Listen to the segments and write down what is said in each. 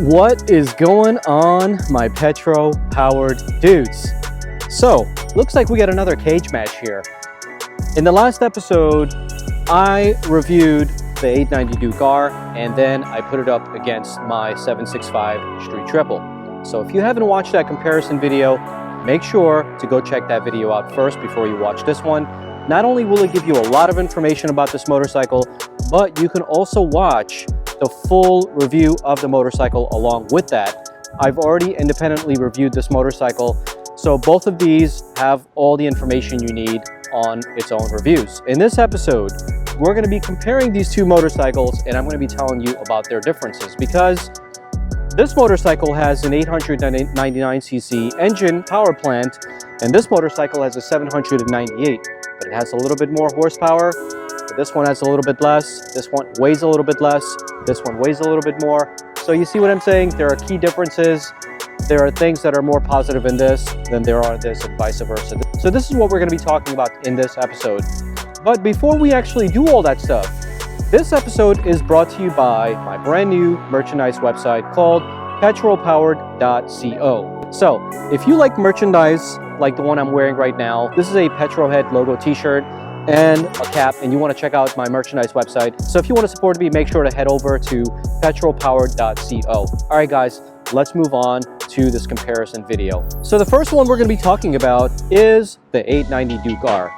What is going on, my petro-powered dudes? So, looks like we got another cage match here. In the last episode, I reviewed the 890 Duke R, and then I put it up against my 765 Street Triple. So if you haven't watched that comparison video, make sure to go check that video out first before you watch this one. Not only will it give you a lot of information about this motorcycle, but you can also watch the full review of the motorcycle along with that. I've already independently reviewed this motorcycle, so both of these have all the information you need on its own reviews. In this episode, we're going to be comparing these two motorcycles, and I'm going to be telling you about their differences, because this motorcycle has an 899cc engine power plant, and this motorcycle has a 798, but it has a little bit more horsepower. This one has a little bit less, this one weighs a little bit less, this one weighs a little bit more. So you see what I'm saying? There are key differences. There are things that are more positive in this than there are in this, and vice versa. So this is what we're going to be talking about in this episode. But before we actually do all that stuff, this episode is brought to you by my brand new merchandise website called petrolpowered.co. So if you like merchandise like the one I'm wearing right now, this is a Petrolhead logo t-shirt and a cap, and you want to check out my merchandise website. So if you want to support me, make sure to head over to petrolpowered.co. All right, guys, let's move on to this comparison video. So the first one we're going to be talking about is the 890 Duke R.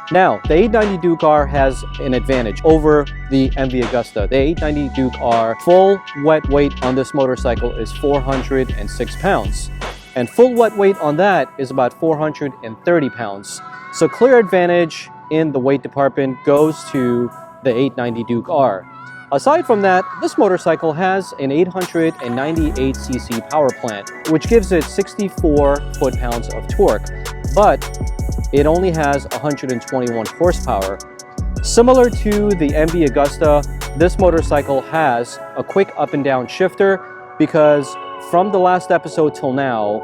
Now, the 890 Duke R has an advantage over the MV Agusta. The 890 Duke R full wet weight on this motorcycle is 406 pounds. And full wet weight on that is about 430 pounds. So clear advantage in the weight department goes to the 890 Duke R. Aside from that, this motorcycle has an 898cc power plant, which gives it 64 foot-pounds of torque, but it only has 121 horsepower. Similar to the MV Agusta, this motorcycle has a quick up and down shifter, because from the last episode till now,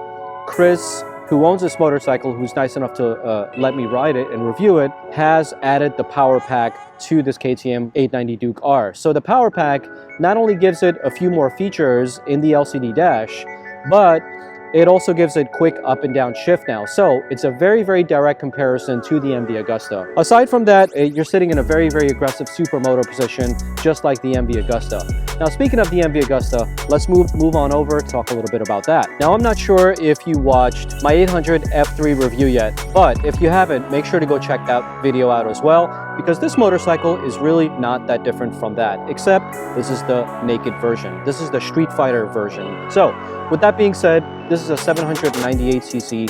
Chris, who owns this motorcycle, who's nice enough to let me ride it and review it, has added the power pack to this KTM 890 Duke R. So the power pack not only gives it a few more features in the LCD dash, but it also gives it quick up and down shift now. So it's a very, very direct comparison to the MV Agusta. Aside from that, you're sitting in a very, very aggressive supermoto position, just like the MV Agusta. Now, speaking of the MV Agusta, let's move on over to talk a little bit about that. Now, I'm not sure if you watched my 800 F3 review yet, but if you haven't, make sure to go check that video out as well, because this motorcycle is really not that different from that, except this is the naked version. This is the Street Fighter version. So, with that being said, this is a 798cc,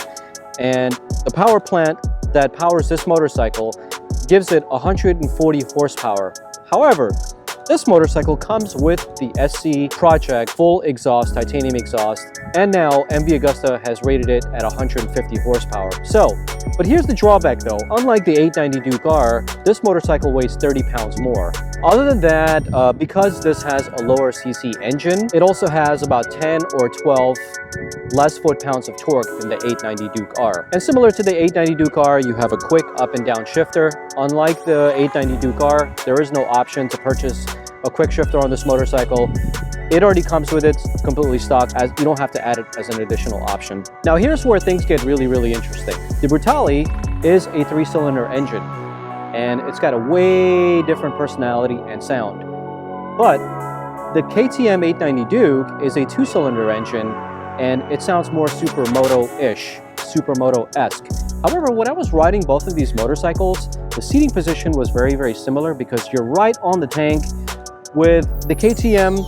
and the power plant that powers this motorcycle gives it 140 horsepower. However, this motorcycle comes with the SC Project full exhaust, titanium exhaust, and now MV Agusta has rated it at 150 horsepower. So, but here's the drawback though. Unlike the 890 Duke R, this motorcycle weighs 30 pounds more. Other than that, because this has a lower CC engine, it also has about 10 or 12 less foot-pounds of torque than the 890 Duke R. And similar to the 890 Duke R, you have a quick up and down shifter. Unlike the 890 Duke R, there is no option to purchase a quick shifter on this motorcycle. It already comes with it completely stock, as you don't have to add it as an additional option. Now here's where things get really, really interesting. The Brutale is a 3-cylinder engine, and it's got a way different personality and sound. But the KTM 890 Duke is a 2-cylinder engine, and it sounds more supermoto-ish, supermoto-esque. However, when I was riding both of these motorcycles, the seating position was very, very similar, because you're right on the tank. With the KTM,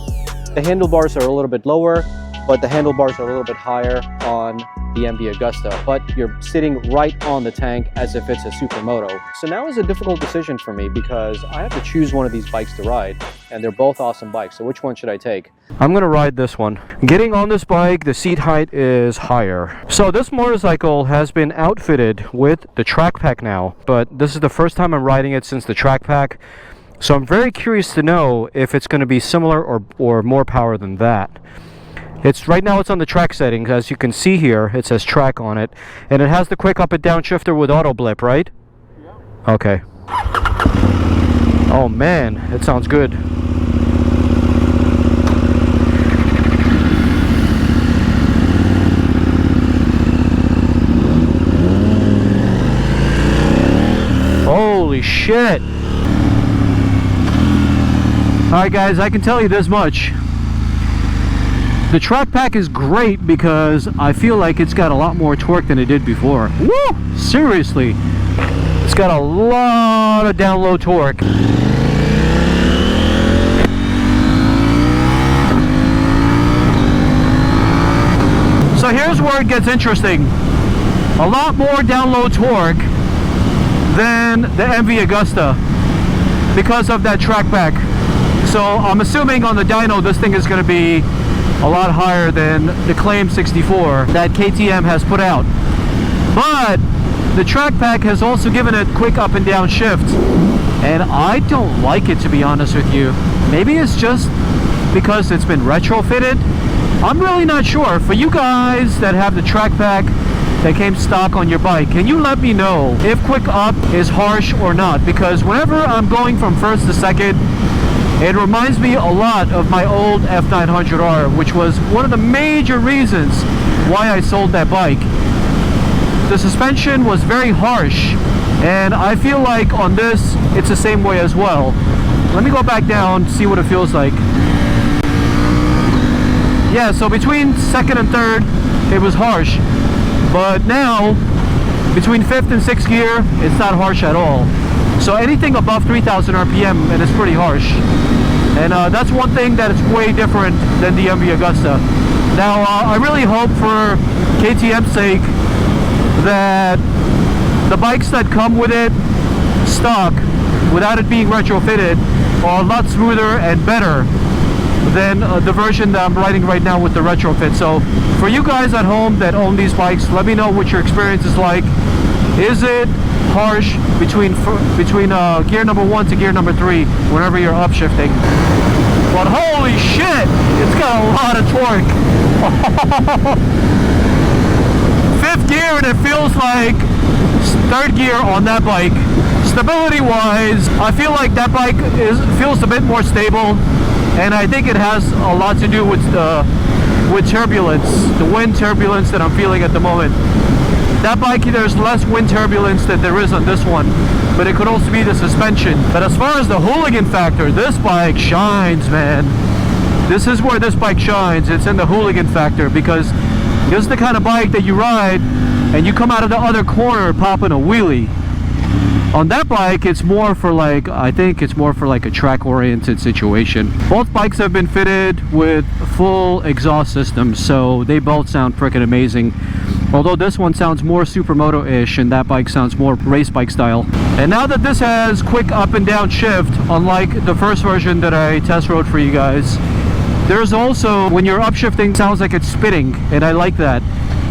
the handlebars are a little bit lower, but the handlebars are a little bit higher on the MV Agusta, but you're sitting right on the tank as if it's a supermoto. So now is a difficult decision for me, because I have to choose one of these bikes to ride, and they're both awesome bikes. So which one should I take? I'm gonna ride this one. Getting on this bike, the seat height is higher. So this motorcycle has been outfitted with the track pack now, but this is the first time I'm riding it since the track pack. So I'm very curious to know if it's going to be similar or more power than that. Right now it's on the track settings. As you can see here, it says track on it, and it has the quick up and down shifter with auto blip, right? Yeah. Okay. Oh man, it sounds good. shit. Alright guys, I can tell you this much. The track pack is great because I feel like it's got a lot more torque than it did before. Woo! Seriously. It's got a lot of down low torque. So here's where it gets interesting. A lot more down low torque than the MV Agusta because of that track pack. So I'm assuming on the dyno this thing is going to be a lot higher than the Claim 64 that KTM has put out. But the track pack has also given it quick up and down shift, and I don't like it, to be honest with you. Maybe it's just because it's been retrofitted. I'm really not sure. For you guys that have the track pack that came stock on your bike, can you let me know if quick up is harsh or not? Because whenever I'm going from first to second, it reminds me a lot of my old F900R, which was one of the major reasons why I sold that bike. The suspension was very harsh, and I feel like on this, it's the same way as well. Let me go back down, see what it feels like. Yeah, so between second and third, it was harsh. But now, between fifth and sixth gear, it's not harsh at all. So anything above 3,000 RPM, and it's pretty harsh. And that's one thing that is way different than the MV Agusta. Now, I really hope for KTM's sake that the bikes that come with it stock, without it being retrofitted, are a lot smoother and better than the version that I'm riding right now with the retrofit. So for you guys at home that own these bikes, let me know what your experience is like. Is it harsh between gear number 1 to gear number 3 whenever you're upshifting? But holy shit, it's got a lot of torque. Fifth gear and it feels like third gear on that bike. Stability wise, I feel like that bike feels a bit more stable, and I think it has a lot to do with turbulence, the wind turbulence that I'm feeling at the moment. That bike, there's less wind turbulence than there is on this one, but it could also be the suspension. But as far as the hooligan factor, this bike shines, man. This is where this bike shines. It's in the hooligan factor, because this is the kind of bike that you ride and you come out of the other corner popping a wheelie. On that bike, it's more for like, I think it's more for like a track-oriented situation. Both bikes have been fitted with full exhaust systems, so they both sound freaking amazing. Although this one sounds more supermoto-ish and that bike sounds more race bike style. And now that this has quick up and down shift, unlike the first version that I test rode for you guys, there's also, when you're upshifting, sounds like it's spitting, and I like that.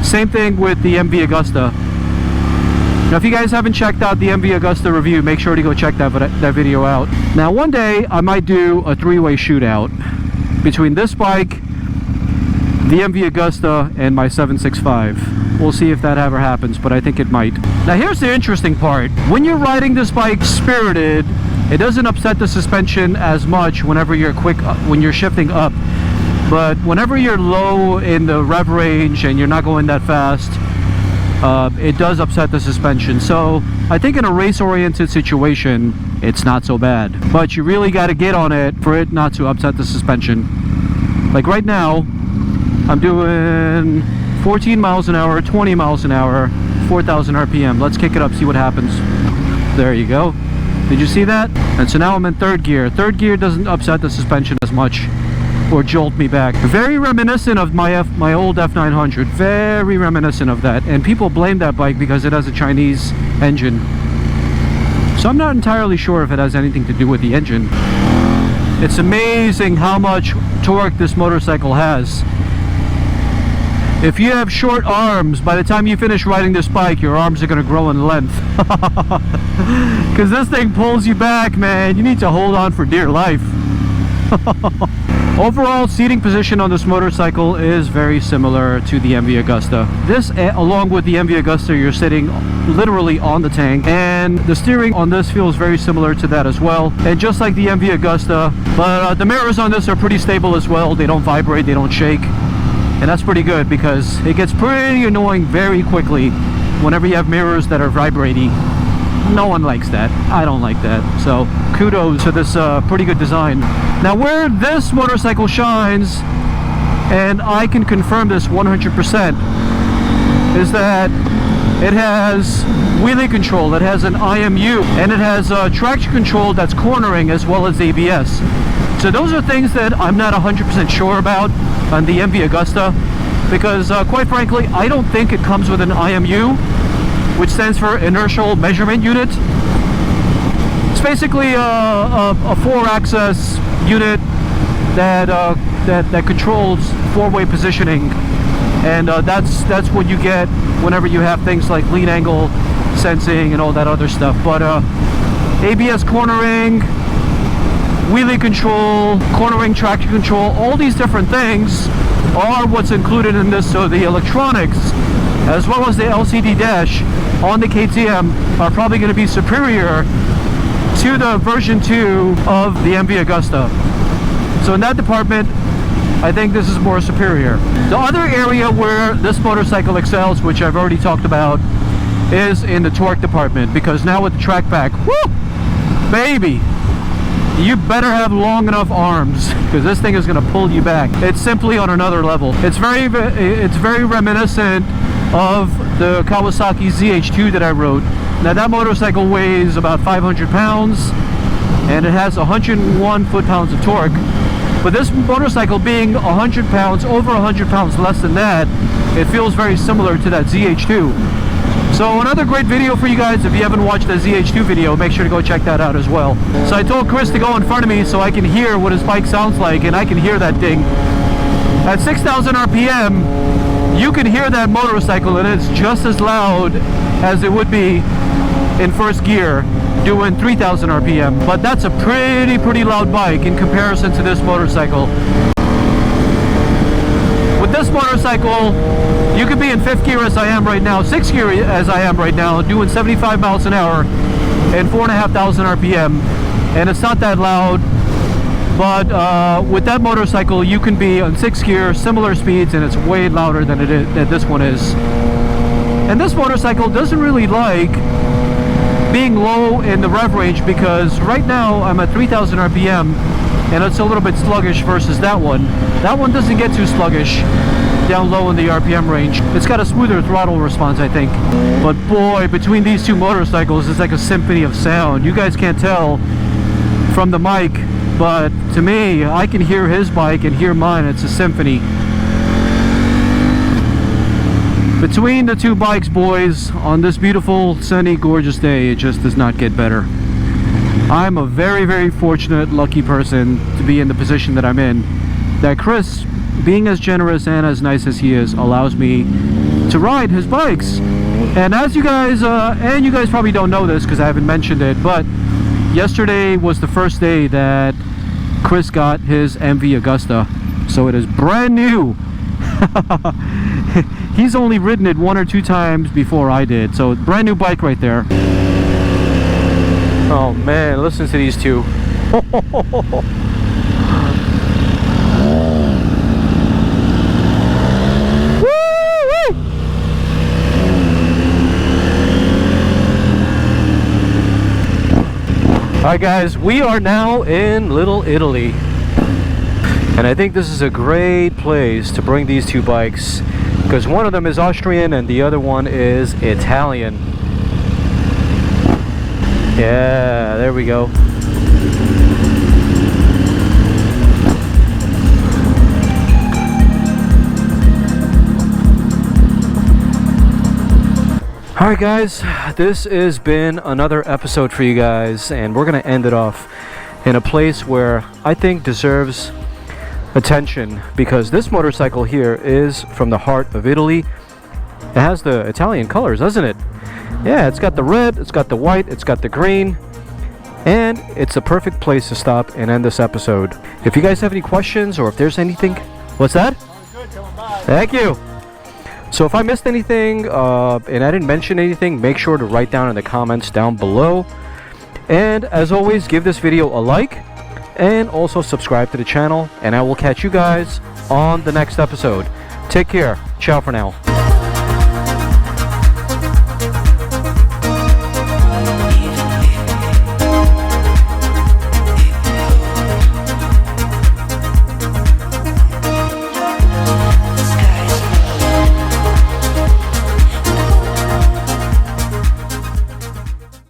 Same thing with the MV Agusta. Now, if you guys haven't checked out the MV Agusta review, make sure to go check that video out. Now, one day, I might do a three-way shootout between this bike, the MV Agusta, and my 765. We'll see if that ever happens, but I think it might. Now, here's the interesting part. When you're riding this bike spirited, it doesn't upset the suspension as much whenever you're when you're shifting up. But whenever you're low in the rev range and you're not going that fast, it does upset the suspension. So I think in a race-oriented situation, it's not so bad. But you really got to get on it for it not to upset the suspension. Like right now, I'm doing 14 miles an hour, 20 miles an hour, 4,000 RPM. Let's kick it up, see what happens. There you go. Did you see that? And so now I'm in third gear. Third gear doesn't upset the suspension as much or jolt me back. Very reminiscent of my old F900. Very reminiscent of that. And people blame that bike because it has a Chinese engine. So I'm not entirely sure if it has anything to do with the engine. It's amazing how much torque this motorcycle has. If you have short arms, by the time you finish riding this bike, your arms are going to grow in length. Because this thing pulls you back, man. You need to hold on for dear life. Overall seating position on this motorcycle is very similar to the MV Agusta. This, along with the MV Agusta, you're sitting literally on the tank, and the steering on this feels very similar to that as well. And just like the MV Agusta, but the mirrors on this are pretty stable as well. They don't vibrate, they don't shake. And that's pretty good because it gets pretty annoying very quickly whenever you have mirrors that are vibrating. no one likes that. I don't like that. So kudos to this pretty good design. Now where this motorcycle shines, and I can confirm this 100%, is that it has wheelie control, it has an IMU, and it has traction control that's cornering as well as ABS. So those are things that I'm not 100% sure about on the MV Agusta, because quite frankly, I don't think it comes with an IMU, which stands for Inertial Measurement Unit. It's basically a 4-axis unit that controls 4-way positioning, and that's what you get whenever you have things like lean angle sensing and all that other stuff. But ABS cornering, wheelie control, cornering, traction control, all these different things are what's included in this. So the electronics as well as the LCD dash on the KTM are probably going to be superior to the version 2 of the MV Agusta. So in that department, I think this is more superior. The other area where this motorcycle excels, which I've already talked about, is in the torque department, because now with the track pack, whoo, baby, you better have long enough arms, because this thing is going to pull you back. It's simply on another level. It's very reminiscent of the Kawasaki ZH2 that I rode. Now that motorcycle weighs about 500 pounds and it has 101 foot-pounds of torque. But this motorcycle being 100 pounds, over 100 pounds less than that, it feels very similar to that ZH2. So another great video for you guys. If you haven't watched the ZH2 video, make sure to go check that out as well. So I told Chris to go in front of me so I can hear what his bike sounds like, and I can hear that ding. At 6,000 RPM, you can hear that motorcycle, and it's just as loud as it would be in first gear doing 3,000 RPM. But that's a pretty loud bike in comparison to this motorcycle. With this motorcycle, you could be in 5th gear as I am right now, 6th gear as I am right now, doing 75 miles an hour and 4,500 RPM, and it's not that loud. But with that motorcycle, you can be on 6th gear, similar speeds, and it's way louder than this one is. And this motorcycle doesn't really like being low in the rev range, because right now I'm at 3,000 RPM and it's a little bit sluggish versus that one. That one doesn't get too sluggish down low in the RPM range. It's got a smoother throttle response, I think. But boy, between these two motorcycles, it's like a symphony of sound. You guys can't tell from the mic, but to me, I can hear his bike and hear mine. It's a symphony. Between the two bikes, boys, on this beautiful, sunny, gorgeous day, it just does not get better. I'm a very fortunate, lucky person to be in the position that I'm in. That Chris, being as generous and as nice as he is, allows me to ride his bikes. And as you guys, and you guys probably don't know this because I haven't mentioned it, but yesterday was the first day that Chris got his MV Agusta. So it is brand new. He's only ridden it 1 or 2 times before I did. So brand new bike right there. Oh man, listen to these two. Alright guys, we are now in Little Italy, and I think this is a great place to bring these two bikes, because one of them is Austrian and the other one is Italian. Yeah, there we go. Alright guys, this has been another episode for you guys, and we're going to end it off in a place where I think deserves attention, because this motorcycle here is from the heart of Italy. It has the Italian colors, doesn't it? Yeah, it's got the red, it's got the white, it's got the green, and it's a perfect place to stop and end this episode. If you guys have any questions, or if there's anything... What's that? Good, coming by. Thank you. So if I missed anything and I didn't mention anything, make sure to write down in the comments down below. And as always, give this video a like and also subscribe to the channel, and I will catch you guys on the next episode. Take care. Ciao for now.